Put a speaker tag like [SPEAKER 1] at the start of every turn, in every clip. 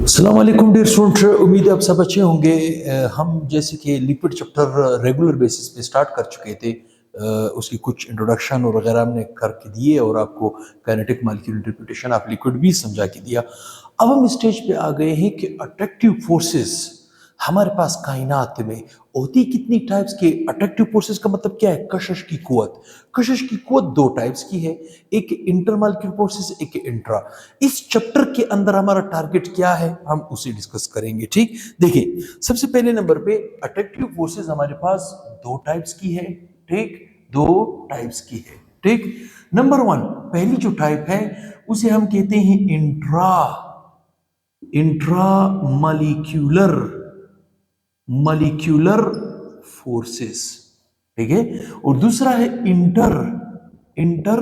[SPEAKER 1] अस्सलाम वालेकुम dear student, उम्मीद है आप सब अच्छे होंगे। हम जैसे कि लिक्विड चैप्टर रेगुलर बेसिस पे स्टार्ट कर चुके थे। उसकी कुछ इंट्रोडक्शन और वगैरह हमने करके दिए और आपको kinetic molecular interpretation of liquid भी समझा के दिया। अब हम स्टेज पे आ गए हैं कि अट्रैक्टिव फोर्सेस हमारे पास कायनात में होती कितनी टाइप्स के। अट्रैक्टिव फोर्सेस का मतलब क्या है? कशिश की कुव्वत। कशिश की कुव्वत दो टाइप्स की है, एक इंटर मॉलिक्यूलर फोर्सेस, एक इंट्रा। इस चैप्टर के अंदर हमारा टारगेट क्या है हम उसे डिस्कस करेंगे। ठीक, देखिए सबसे पहले नंबर पे अट्रैक्टिव फोर्सेस हमारे पास दो टाइप्स की है। ठीक, दो टाइप्स की है। ठीक, नंबर वन, पहली जो टाइप है उसे हम कहते हैं intra intra molecular molecular forces. ठीक है, और दूसरा है इंटर इंटर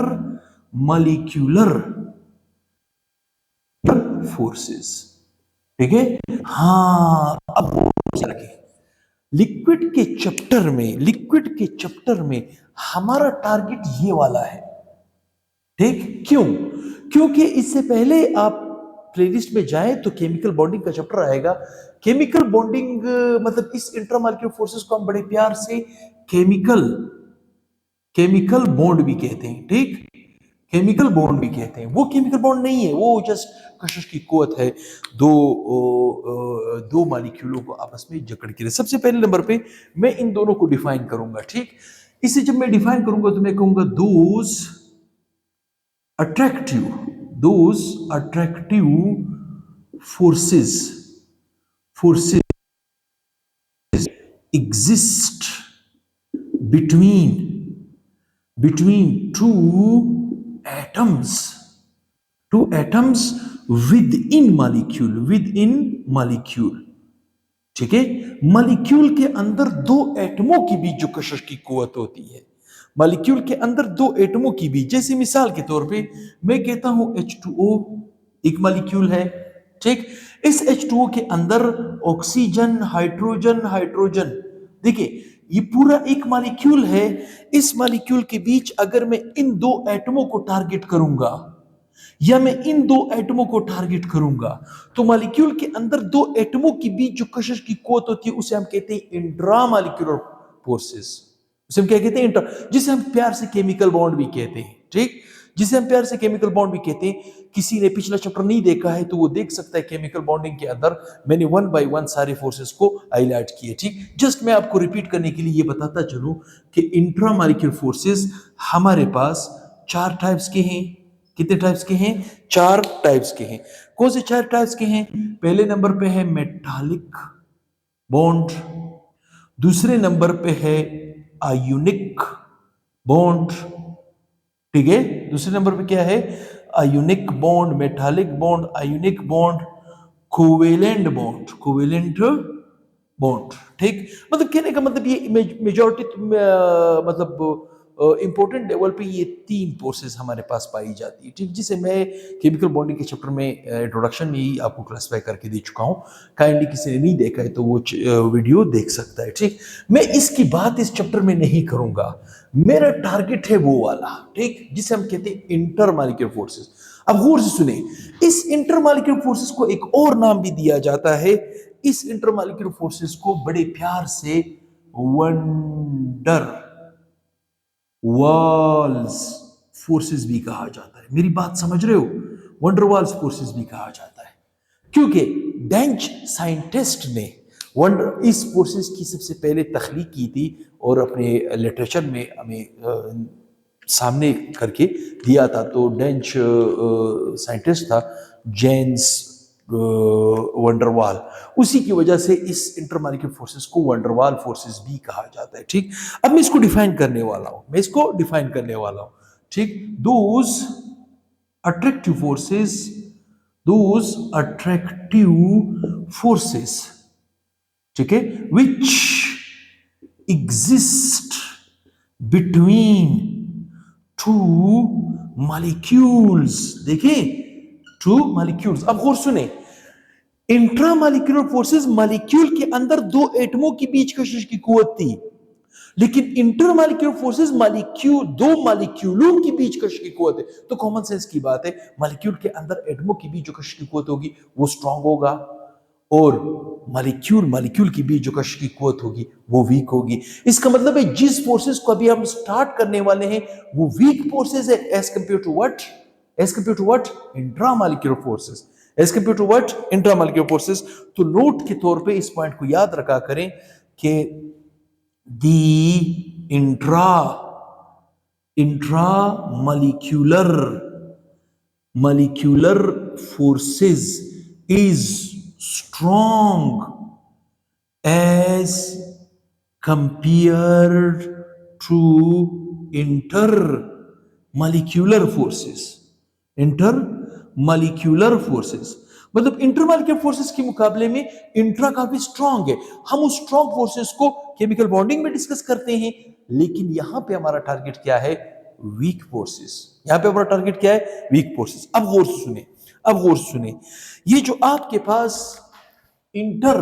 [SPEAKER 1] मॉलिक्यूलर फोर्सेस। ठीक है, हाँ अब वो रखें। लिक्विड के चैप्टर में हमारा टारगेट ये वाला है। ठीक, क्यों? क्योंकि इससे पहले आप प्लेलिस्ट में जाएं तो केमिकल बॉन्डिंग का चैप्टर आएगा। केमिकल बॉन्डिंग मतलब इस इंट्रामॉलिक्यूलर फोर्सेस को हम बड़े प्यार से केमिकल केमिकल बॉन्ड भी कहते हैं। ठीक, केमिकल बॉन्ड भी कहते हैं। वो केमिकल बॉन्ड नहीं है, वो जस्ट कशिश की कुव्वत है, दो मॉलिक्यूलों को आपस में जकड़ के। सबसे पहले नंबर पे मैं इन दोनों को डिफाइन करूंगा। ठीक, इसे जब मैं डिफाइन करूंगा तो मैं कहूंगा attractive those attractive forces exist between two atoms within molecule। ठीक है, मॉलिक्यूल के अंदर दो एटमों के बीच जो कशिश की कुव्वत होती है, मॉलिक्यूल के अंदर दो एटमों के बीच। जैसे मिसाल के तौर पे मैं कहता हूं H2O एक मॉलिक्यूल है। ठीक, इस H2O के अंदर ऑक्सीजन हाइड्रोजन हाइड्रोजन, देखिए ये पूरा एक मॉलिक्यूल है। इस मॉलिक्यूल के बीच अगर मैं इन दो एटमों को टारगेट करूंगा या मैं इन दो एटमों को टारगेट करूंगा तो मॉलिक्यूल के अंदर दो एटमों के बीच जो कशिश की कुव्वत होती है उसे हम कहते हैं इंट्रा मॉलिक्यूलर फोर्सेस। उसे हम क्या कहते हैं? इंट्रा, जिसे हम प्यार से केमिकल बॉन्ड भी कहते हैं। ठीक, जिसे हम प्यार से केमिकल बॉन्ड भी कहते हैं। किसी ने पिछला चैप्टर नहीं देखा है तो वो देख सकता है। केमिकल बॉन्डिंग के अंदर मैंने वन बाय वन सारे फोर्सेस को हाईलाइट किए। ठीक, जस्ट मैं आपको रिपीट करने के लिए ये बताता चलूं कि इंट्रा मॉलिक्यूलर फोर्सेस हमारे पास चार टाइप्स के हैं। कितने टाइप्स के हैं? चार टाइप्स के हैं। कौन से चार टाइप्स के हैं? पहले नंबर पे है मेटालिक बॉन्ड, दूसरे नंबर पे है आयोनिक बॉन्ड। ठीक है, दूसरे नंबर पे क्या है? Ionic bond, metallic bond, ionic bond, covalent bond, covalent bond. ठीक, मतलब कहने का मतलब ये मेजॉरिटी मतलब इंपॉर्टेंट लेवल पे ये तीन फोर्सेस हमारे पास पाई जाती है। ठीक, जिसे मैं केमिकल बॉन्डिंग के चैप्टर में इंट्रोडक्शन में ही आपको क्लासिफाई करके दे चुका हूँ। काइंडली किसी ने नहीं देखा है तो वो वीडियो देख सकता है। ठीक, मैं इसकी बात इस चैप्टर में नहीं करूंगा। मेरा टारगेट है वो वाला, ठीक, जिसे हम कहते हैं इंटर मॉलिक्यूलर फोर्सेस। अब गौर से सुने, इस इंटर मॉलिक्यूलर फोर्सेस को एक और नाम भी दिया जाता है। इस इंटर मॉलिक्यूलर फोर्सेस को बड़े प्यार से वंडर वाल्स फोर्सेस भी कहा जाता है। मेरी बात समझ रहे हो? वंडर वाल्स फोर्सेस भी कहा जाता है क्योंकि डेंच साइंटिस्ट ने वंडर इस फोर्सेस की सबसे पहले तख्लीक की थी और अपने लिटरेचर में हमें सामने करके दिया था। तो डेंच साइंटिस्ट था जेम्स वंडरवाल, उसी की वजह से इस इंटरमॉलिक्यूलर फोर्सेस को वंडरवाल फोर्सेस भी कहा जाता है। ठीक, अब मैं इसको डिफाइन करने वाला हूं। ठीक, दोज अट्रैक्टिव फोर्सेस, ठीक है, which exist between two molecules. देखिए, टू मॉलिक्यूल्स। अब गौर सुने, इंट्रा मॉलिक्यूलर फोर्सेस मॉलिक्यूल के अंदर दो एटमों के बीच कशिश की कुव्वत थी, लेकिन इंटर मॉलिक्यूलर फोर्सेस दो मॉलिक्यूलों के बीच कशिश की कुव्वत है। तो कॉमन सेंस की बात है, मॉलिक्यूल के अंदर एटमों के बीच जो कशिश की कुव्वत होगी वो स्ट्रांग होगा। और मॉलिक्यूल की बीच जो कश की कुवत होगी वो वीक होगी। इसका मतलब है जिस फोर्सेस को अभी हम स्टार्ट करने वाले हैं वो वीक फोर्सेस है as compare to what, as compare to what, intramolecular forces, as compare to what, intramolecular forces. तो नोट के तौर पे इस पॉइंट को याद रखा करें कि दी intramolecular molecular forces is strong as compared to intermolecular forces, intermolecular forces मतलब इंटरमॉलिक्यूलर फोर्सेस के मुकाबले में इंट्रा काफी स्ट्रांग है। हम उस स्ट्रांग फोर्सेस को केमिकल बॉन्डिंग में डिस्कस करते हैं, लेकिन यहां पे हमारा टारगेट क्या है, वीक फोर्सेस। यहां पे हमारा टारगेट क्या है, वीक फोर्सेस। अब गौर से सुने, अब गौर से सुने, ये जो आपके पास इंटर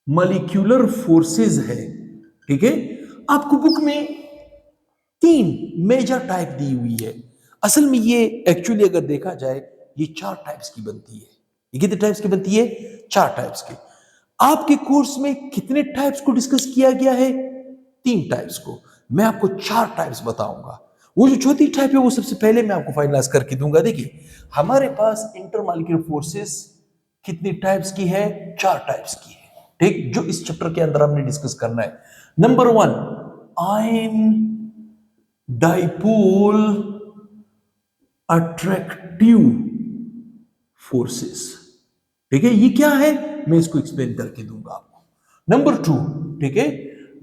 [SPEAKER 1] मॉलिक्यूलर फोर्सेस है, ठीक है, आपको बुक में 3 मेजर टाइप दी हुई है। असल में ये एक्चुअली अगर देखा जाए ये 4 टाइप्स की बनती है। ये कितने टाइप्स की बनती है, 4 टाइप्स की। आपके कोर्स में कितने टाइप्स को डिस्कस किया गया है, 3 टाइप्स को। मैं आपको 4 टाइप्स बताऊंगा। वो जो चौथी टाइप है वो सबसे पहले मैं आपको फाइनलाइज करके दूंगा। देखिए हमारे पास इंटरमॉलिक्यूलर फोर्सेस कितनी टाइप्स की है, 4 टाइप्स की है, ठीक, जो इस चैप्टर के अंदर हमने डिस्कस करना है। Number 1, ion dipole attractive forces, ठीक है, ये क्या है मैं इसको एक्सप्लेन करके दूंगा आपको। नंबर 2, ठीक है,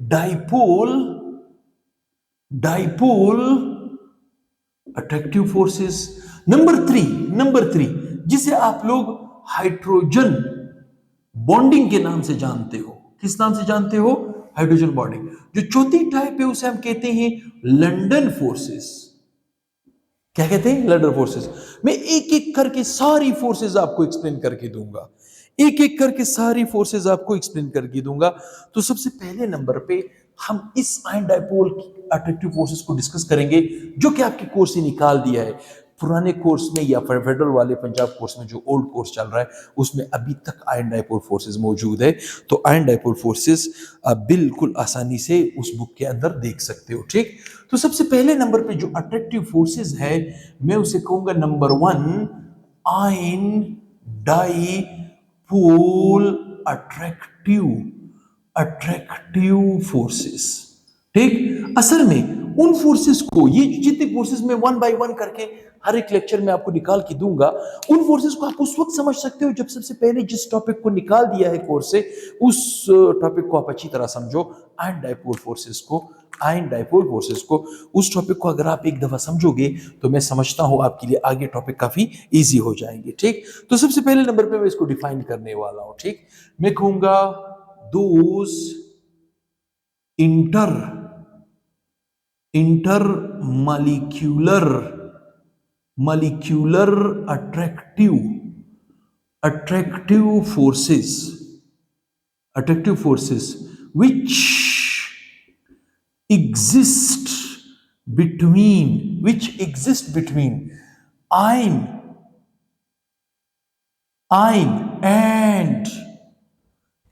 [SPEAKER 1] डाइपोल अट्रैक्टिव फोर्सेस। नंबर 3 जिसे आप लोग हाइड्रोजन बॉन्डिंग के नाम से जानते हो। किस नाम से जानते हो, हाइड्रोजन बॉन्डिंग। जो चौथी टाइप है उसे हम कहते हैं लंदन फोर्सेस। क्या कहते हैं, लंदन फोर्सेस। मैं एक एक करके सारी फोर्सेस आपको एक्सप्लेन करके दूंगा, एक एक करके सारी फोर्सेस आपको एक्सप्लेन करके दूंगा। तो सबसे पहले नंबर पे हम इस आयन डाइपोल अट्रैक्टिव फोर्सेस को डिस्कस करेंगे, जो कि आपके कोर्स से निकाल दिया है। पुराने कोर्स में या फेडरल वाले पंजाब कोर्स में जो ओल्ड कोर्स चल रहा है उसमें अभी तक आयन डाइपोल फोर्सेस मौजूद है। तो आयन डाइपोल फोर्सेस आप बिल्कुल आसानी से उस बुक के अंदर देख सकते हो, ठीक। तो सबसे पहले नंबर पे जो अट्रैक्टिव फोर्सेस है मैं उसे कहूंगा number 1, ion dipole attractive forces, ठीक। असल में उन फोर्सेस को, ये जितने फोर्सेस मैं 1 बाय 1 करके हर एक लेक्चर में आपको निकाल के दूंगा, उन फोर्सेस को आप उस वक्त समझ सकते हो जब सबसे पहले जिस टॉपिक को निकाल दिया है कोर्स से उस टॉपिक को आप अच्छी तरह समझो। आयन डाइपोल फोर्सेस को उस टॉपिक को अगर आप एक दफा समझोगे तो मैं समझता हूं आपके लिए आगे टॉपिक काफी इजी हो जाएंगे, ठीक। तो सबसे पहले नंबर पे मैं इसको डिफाइन करने वाला हूं, ठीक। मैं कहूंगा those intermolecular attractive forces which exist between ion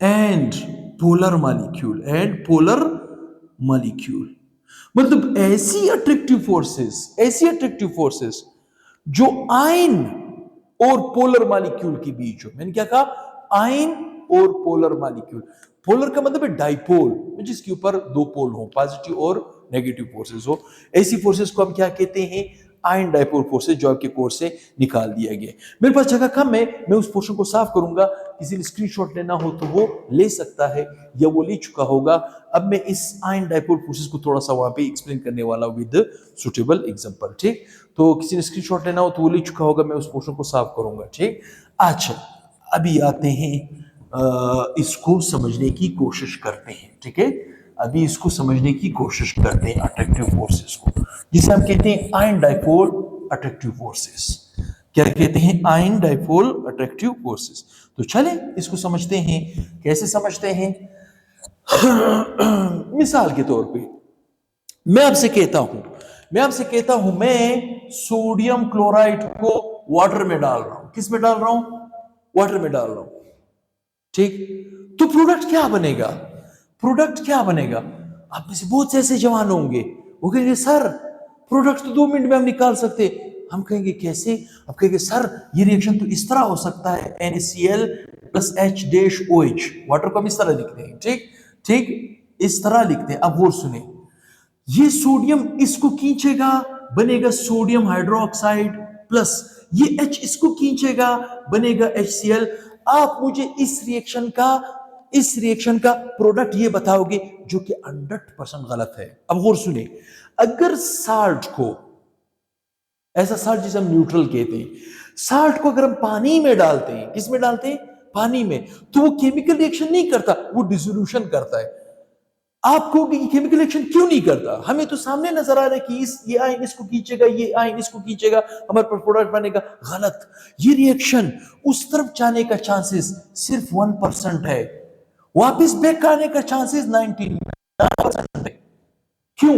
[SPEAKER 1] and polar molecule मतलब ऐसी अट्रैक्टिव फोर्सेस जो आयन और पोलर मॉलिक्यूल के बीच हो। मैंने क्या कहा, आयन और पोलर मॉलिक्यूल। पोलर का मतलब है डाइपोल, जिसके ऊपर 2 पोल हो, पॉजिटिव और नेगेटिव फोर्सेस हो। ऐसी फोर्सेस को हम क्या कहते हैं, आयन डाइपोल फोर्सेस, जो आपके कोर्स से निकाल दिया गया। मेरे पास जगह कम है, मैं उस पोर्शन को साफ करूंगा। किसी ने स्क्रीनशॉट लेना हो तो वो ले सकता है या वो ले चुका होगा। अब मैं इस आयन डाइपोल फोर्सेस को थोड़ा सा वहां पे एक्सप्लेन करने वाला हूं विद सुटेबल एग्जांपल, ठीक। तो किसी ने स्क्रीनशॉट लेना हो तो वो ले चुका होगा, मैं उस पोर्शन को साफ करूंगा, ठीक। अच्छा, अभी आते हैं इसको समझने की कोशिश करते हैं, ठीक है। अभी इसको समझने की कोशिश करते हैं अट्रैक्टिव फोर्सेस को, जिसे हम कहते हैं आयन डाइपोल अट्रैक्टिव फोर्सेस। क्या कहते हैं, आयन डाइपोल अट्रैक्टिव फोर्सेस। तो चले इसको समझते हैं। कैसे समझते हैं मिसाल के तौर पे मैं आपसे कहता हूं मैं सोडियम क्लोराइड को वाटर में डाल रहा हूं, किस में डाल रहा हूं, वाटर में डाल रहा हूं, ठीक। तो प्रोडक्ट क्या बनेगा, प्रोडक्ट क्या बनेगा। आप में से बहुत से ऐसे जवान होंगे, वो कहेंगे सर प्रोडक्ट तो 2 मिनट में हम निकाल सकते। हम कहेंगे कैसे, आप कहेंगे सर ये रिएक्शन तो इस तरह हो सकता है, NaCl प्लस H-OH, वाटर को हम इस तरह लिखते हैं, ठीक ठीक, इस तरह लिखते हैं। अब वो सुने, ये सोडियम इसको खींचेगा, बनेगा सोडियम हाइड्रोक्साइड, प्लस ये H इसको खींचेगा, बनेगा HCl। आप मुझे इस रिएक्शन का प्रोडक्ट ये बताओगे, जो कि 100% गलत है। अब और सुने, अगर साल्ट को, ऐसा साल्ट जिसे हम न्यूट्रल कहते हैं, साल्ट को अगर हम पानी में डालते हैं, किस में डालते हैं, पानी में, तो वो केमिकल रिएक्शन नहीं करता, वो डिसोल्यूशन करता है। आप कहोगे कि केमिकल रिएक्शन क्यों नहीं करता, हमें तो सामने नजर आ रहा है कि ये आयन इसको खींचेगा, ये आयन इसको खींचेगा, हमारे पास प्रोडक्ट बनेगा। गलत, ये रिएक्शन उस तरफ जाने का चांसेस सिर्फ 1% है, वापस बैक आने का चांसेस 99% है। क्यों,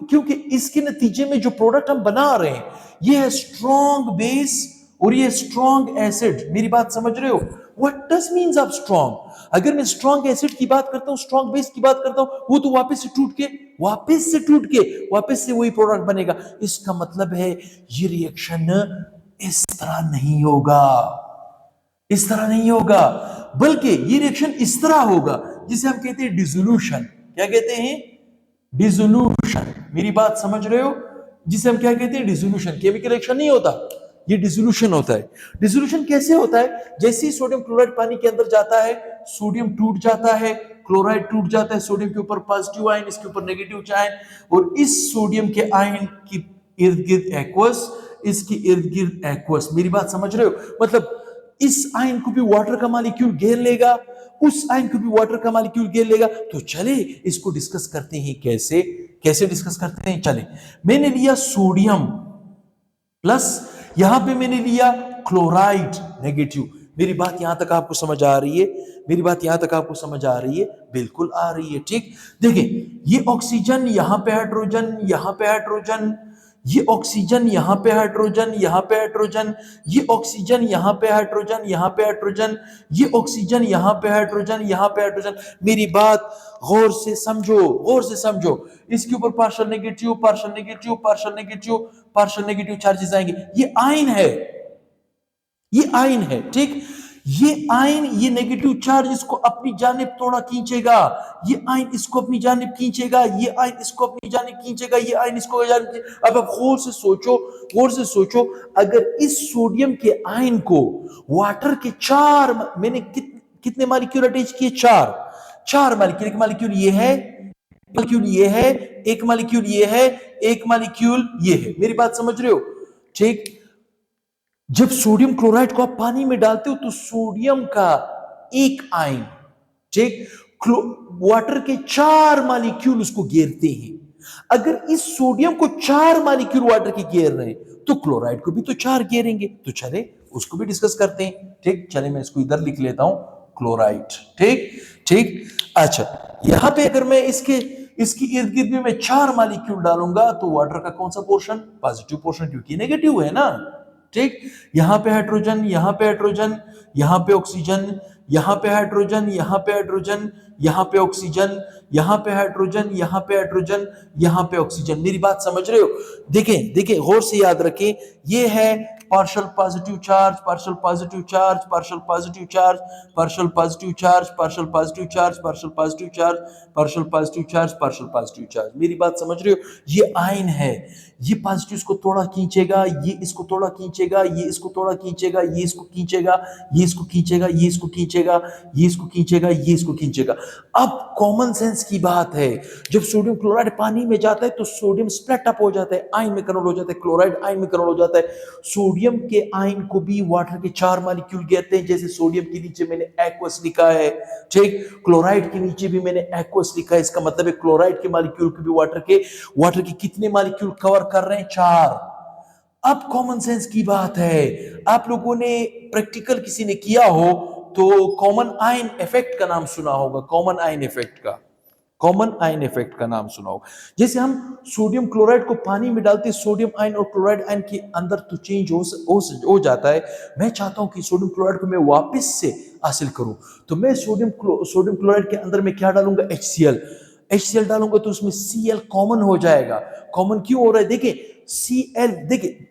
[SPEAKER 1] क्योंकि इसके नतीजे में जो प्रोडक्ट हम बना रहे हैं, ये है स्ट्रॉन्ग बेस और ये स्ट्रॉन्ग एसिड। मेरी बात समझ रहे हो, what does means of strong. अगर मैं स्ट्रॉन्ग एसिड की बात करता हूं, स्ट्रॉन्ग बेस की बात करता हूं, वो तो वापस से टूट के वापस से वही प्रोडक्ट बनेगा। इसका मतलब है ये रिएक्शन इस तरह नहीं होगा, इस तरह नहीं होगा, बल्कि ये रिएक्शन इस तरह होगा, जिसे हम कहते हैं डिसोल्यूशन। क्या कहते हैं, डिसोल्यूशन। मेरी बात समझ रहे हो, जिसे हम क्या कहते हैं, डिसोल्यूशन। केमिकल रिएक्शन नहीं होता, ये डिसोल्यूशन होता है। डिसोल्यूशन कैसे होता है, जैसे ही सोडियम क्लोराइड पानी के अंदर जाता है, सोडियम टूट जाता है, क्लोराइड टूट जाता है, सोडियम के ऊपर पॉजिटिव आयन, इसके ऊपर नेगेटिव आयन, और इस सोडियम के आयन की इर्द गिर्द एक्वस, इसके इर्द गिर्द एक्वस। मेरी बात समझ रहे हो, मतलब इस आयन को भी वाटर का मॉलिक्यूल घेर लेगा, उस आयन को भी वाटर का मॉलिक्यूल घेर लेगा। तो चले इसको डिस्कस करते हैं, कैसे डिस्कस करते हैं। चले, मैंने लिया सोडियम प्लस, यहां पे मैंने लिया क्लोराइड नेगेटिव। मेरी बात यहां तक आपको समझ आ रही है, मेरी बात यहां तक आपको समझ आ रही है, बिल्कुल आ रही है, ठीक। देखिए, ये ऑक्सीजन, यहां पे हाइड्रोजन, यहां पे हाइड्रोजन, ये ऑक्सीजन, यहां पे हाइड्रोजन, यहां पे हाइड्रोजन, ये ऑक्सीजन, यहां पे हाइड्रोजन, यहां पे हाइड्रोजन, ये ऑक्सीजन, यहां पे हाइड्रोजन, यहां पे हाइड्रोजन। मेरी बात गौर से समझो, गौर से समझो। इसके ऊपर partial negative, partial negative, partial negative, partial negative charges आएंगे। ये आयन है, ये आयन है, ठीक। ये आयन, ये नेगेटिव चार्ज इसको अपनी जानिब थोड़ा खींचेगा, ये आयन इसको अपनी जानिब खींचेगा, ये आयन इसको अपनी जानिब खींचेगा, ये आयन इसको जानिब। अब आप गौर से सोचो, गौर से सोचो, अगर इस सोडियम के आयन को वाटर के मैंने कितने मॉलिक्यूल अटैच किए, चार मॉलिक्यूल। एक मॉलिक्यूल ये है, मॉलिक्यूल ये है, एक मॉलिक्यूल ये है, एक मॉलिक्यूल ये है। मेरी बात समझ रहे हो, ठीक। जब सोडियम क्लोराइड को आप पानी में डालते हो, तो सोडियम का एक आयन, ठीक, वाटर के 4 मॉलिक्यूल उसको घेरते हैं। अगर इस सोडियम को 4 मॉलिक्यूल वाटर के घेर रहे हैं, तो क्लोराइड को भी तो 4 घेरेंगे। तो चले उसको भी डिस्कस करते हैं, ठीक। चले मैं इसको इधर लिख लेता हूं, क्लोराइड, ठीक ठीक। अच्छा, यहां पे अगर मैं इसकी इर्द गिर्द में मैं 4 मॉलिक्यूल डालूंगा, तो वाटर का कौन सा पोर्शन, पॉजिटिव पोर्शन, क्योंकि नेगेटिव है ना, ठीक। यहां पे हाइड्रोजन, यहां पे हाइड्रोजन, यहां पे ऑक्सीजन, यहां पे हाइड्रोजन, यहां पे हाइड्रोजन, यहां पे ऑक्सीजन, यहां पे हाइड्रोजन, यहां पे हाइड्रोजन, यहां पे ऑक्सीजन। मेरी बात समझ रहे हो, देखें देखें, गौर से याद रखें, ये है partial positive charge, partial positive charge, partial positive charge, partial positive charge, partial positive charge, partial positive charge, partial positive charge, partial positive charge. मेरी बात समझ रहे हो, ये आयन है, ये पॉजिटिव इसको थोड़ा खींचेगा, ये इसको थोड़ा खींचेगा, ये इसको थोड़ा खींचेगा, ये इसको खींचेगा, ये इसको खींचेगा, ये इसको खींचेगा, ये इसको खींचेगा, ये इसको खींचेगा। अब कॉमन सेंस की बात है, जब सोडियम क्लोराइड पानी में जाता है, तो सोडियम स्प्लिट अप हो जाता है, आयन में कन्वर्ट हो जाता है, क्लोराइड आयन में कन्वर्ट हो जाता है। सोडियम के आयन को भी वाटर के 4 मॉलिक्यूल कहते हैं। जैसे सोडियम के नीचे मैंने एक्वस लिखा है, ठीक, क्लोराइड के नीचे भी मैंने एक्वस लिखा है। इसका मतलब है क्लोराइड के मॉलिक्यूल को भी वाटर के कितने मॉलिक्यूल कवर कर रहे हैं, 4। अब कॉमन सेंस की बात है, आप लोगों ने प्रैक्टिकल किसी ने किया हो तो कॉमन आयन इफेक्ट का नाम सुना होगा, कॉमन आयन इफेक्ट का, कॉमन आयन इफेक्ट का नाम सुना होगा। जैसे हम सोडियम क्लोराइड को पानी में डालते, सोडियम आयन और क्लोराइड आयन के अंदर तो चेंज हो जाता है। मैं चाहता हूं कि सोडियम क्लोराइड को मैं वापस से हासिल करूं, तो मैं सोडियम क्लोराइड के अंदर मैं क्या डालूंगा, HCl डालूंगा, तो उसमें Cl कॉमन हो जाएगा। कॉमन क्यों हो रहा है, देखिए Cl, देखिए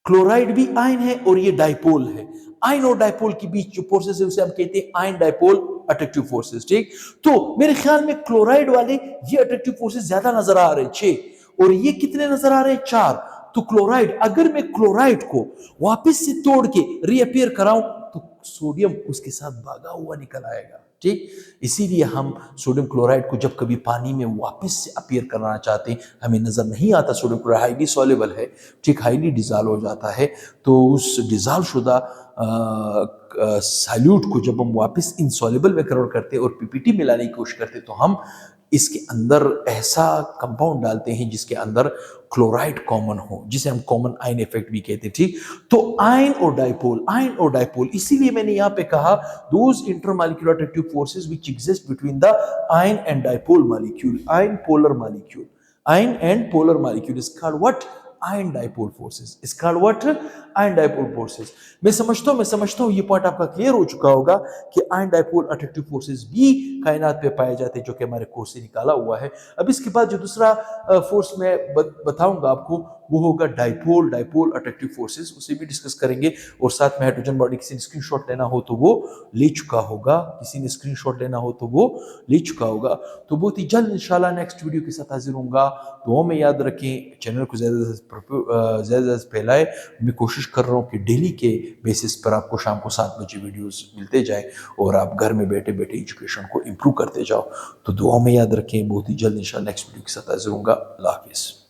[SPEAKER 1] क्लोराइड भी आयन है और ये डाइपोल है। आयन और डाइपोल के बीच जो फोर्सेस है उसे हम कहते हैं आयन डाइपोल अट्रैक्टिव फोर्सेस। ठीक, तो मेरे ख्याल में क्लोराइड वाले ये अट्रैक्टिव फोर्सेस ज्यादा नजर आ रहे हैं 6, और ये कितने नजर आ रहे हैं 4। तो क्लोराइड, अगर मैं क्लोराइड को वापस से तोड़ के रीअपियर कराऊं तो सोडियम उसके साथ भागा हुआ निकल आएगा। ठीक, इसीलिए हम सोडियम क्लोराइड को जब कभी पानी में वापस से अपीयर कराना चाहते हैं, हमें नजर नहीं आता सोडियम क्लोराइड हाईली सॉल्युबल है, ठीक, हाईली डिजॉल्व हो जाता है, तो उस डिजॉल्व शुदा सॉल्यूट को जब हम वापस इनसॉल्युबल में कन्वर्ट करते हैं और पीपीटी मिलाने की कोशिश करते हैं, तो हम इसके अंदर ऐसा कंपाउंड डालते हैं जिसके अंदर क्लोराइड कॉमन हो, जिसे हम कॉमन आयन इफेक्ट भी कहते हैं। ठीक, तो आयन और डाइपोल, इसीलिए मैंने यहां पे कहा those intermolecular attractive forces which exist between the ion and dipole molecule, ion and polar molecule is called what, ion dipole forces, is called what, ion dipole forces. मैं समझता हूं ये पॉइंट आपका क्लियर हो चुका होगा कि आयन डाइपोल अट्रैक्टिव फोर्सेस भी कायनात पे पाए जाते हैं, जो कि हमारे कोर्स से निकाला हुआ है। अब इसके बाद जो दूसरा फोर्स मैं बताऊंगा आपको, वो होगा डाइपोल अट्रैक्टिव फोर्सेस, उसे भी डिस्कस करेंगे। और साथ में हाइड्रोजन बॉडी, किसी ने स्क्रीनशॉट लेना हो तो वो ले चुका होगा, तो बहुत ही जल्द इंशाल्लाह नेक्स्ट वीडियो के साथ हाजिर होऊंगा। दुआ में याद रखें, चैनल को ज़्यादा से फैलाएं। मैं कोशिश कर रहा हूँ कि डेली के बेसिस पर आपको शाम को 7 बजे वीडियोस मिलते जाएं और आप घर में बैठे बैठे एजुकेशन को इम्प्रूव करते जाओ। तो दुआ में याद रखें, बहुत ही जल्द इंशाल्लाह नेक्स्ट वीडियो के साथ हाजिर होऊंगा। अल्लाह हाफिज़।